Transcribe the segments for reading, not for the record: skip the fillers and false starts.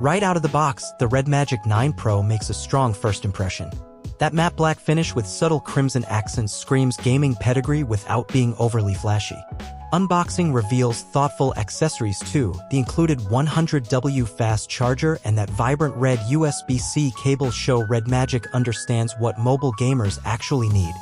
Right out of the box, the Red Magic 9 Pro makes a strong first impression. That matte black finish with subtle crimson accents screams gaming pedigree without being overly flashy. Unboxing reveals thoughtful accessories too, the included 100W fast charger and that vibrant red USB-C cable show Red Magic understands what mobile gamers actually need.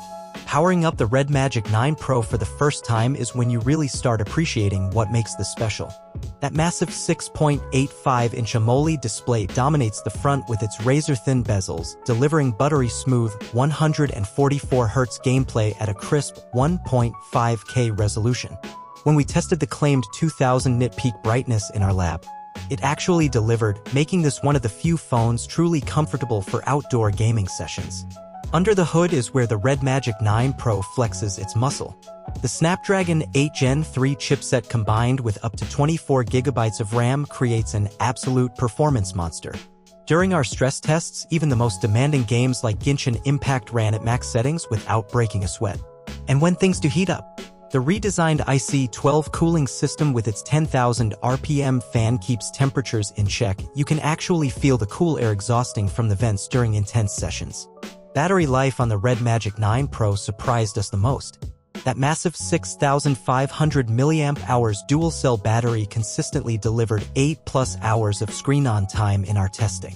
Powering up the Red Magic 9 Pro for the first time is when you really start appreciating what makes this special. That massive 6.85-inch AMOLED display dominates the front with its razor-thin bezels, delivering buttery-smooth 144Hz gameplay at a crisp 1.5K resolution. When we tested the claimed 2000 nit peak brightness in our lab, it actually delivered, making this one of the few phones truly comfortable for outdoor gaming sessions. Under the hood is where the Red Magic 9 Pro flexes its muscle. The Snapdragon 8 Gen 3 chipset combined with up to 24GB of RAM creates an absolute performance monster. During our stress tests, even the most demanding games like Genshin Impact ran at max settings without breaking a sweat. And when things do heat up, the redesigned IC12 cooling system with its 10,000 RPM fan keeps temperatures in check. You can actually feel the cool air exhausting from the vents during intense sessions. Battery life on the Red Magic 9 Pro surprised us the most. That massive 6,500 mAh dual-cell battery consistently delivered 8+ hours of screen-on time in our testing.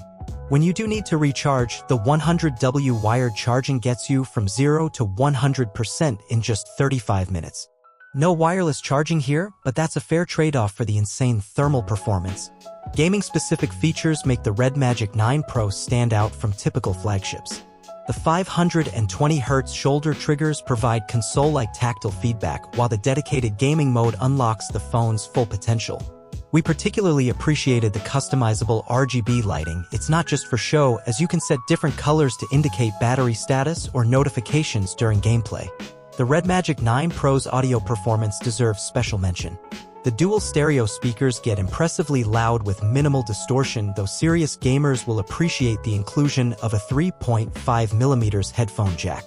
When you do need to recharge, the 100W wired charging gets you from 0 to 100% in just 35 minutes. No wireless charging here, but that's a fair trade-off for the insane thermal performance. Gaming-specific features make the Red Magic 9 Pro stand out from typical flagships. The 520Hz shoulder triggers provide console-like tactile feedback, while the dedicated gaming mode unlocks the phone's full potential. We particularly appreciated the customizable RGB lighting. It's not just for show, as you can set different colors to indicate battery status or notifications during gameplay. The Red Magic 9 Pro's audio performance deserves special mention. The dual stereo speakers get impressively loud with minimal distortion, though serious gamers will appreciate the inclusion of a 3.5mm headphone jack.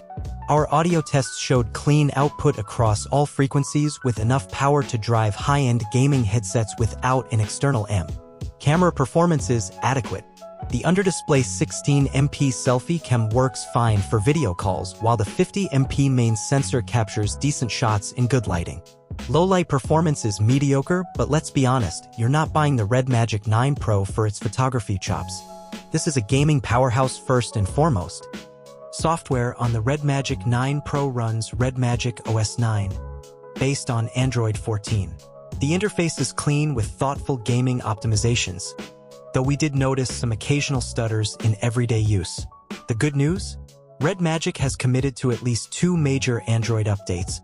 Our audio tests showed clean output across all frequencies with enough power to drive high-end gaming headsets without an external amp. Camera performance is adequate. The under-display 16MP selfie cam works fine for video calls, while the 50MP main sensor captures decent shots in good lighting. Low-light performance is mediocre, but let's be honest, you're not buying the Red Magic 9 Pro for its photography chops. This is a gaming powerhouse first and foremost. Software on the Red Magic 9 Pro runs Red Magic OS 9, based on Android 14. The interface is clean with thoughtful gaming optimizations, though we did notice some occasional stutters in everyday use. The good news? Red Magic has committed to at least 2 major Android updates,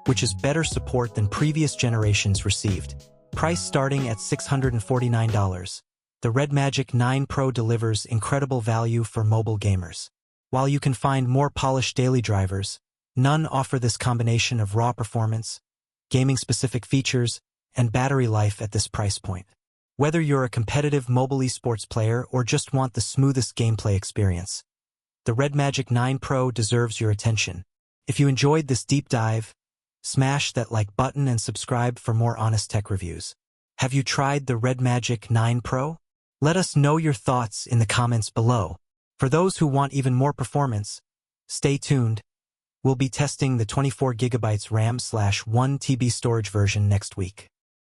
which is better support than previous generations received. Price starting at $649. The Red Magic 9 Pro delivers incredible value for mobile gamers. While you can find more polished daily drivers, none offer this combination of raw performance, gaming-specific features, and battery life at this price point. Whether you're a competitive mobile esports player or just want the smoothest gameplay experience, the Red Magic 9 Pro deserves your attention. If you enjoyed this deep dive, smash that like button and subscribe for more honest tech reviews. Have you tried the Red Magic 9 Pro? Let us know your thoughts in the comments below. For those who want even more performance, stay tuned. We'll be testing the 24GB RAM/1TB storage version next week.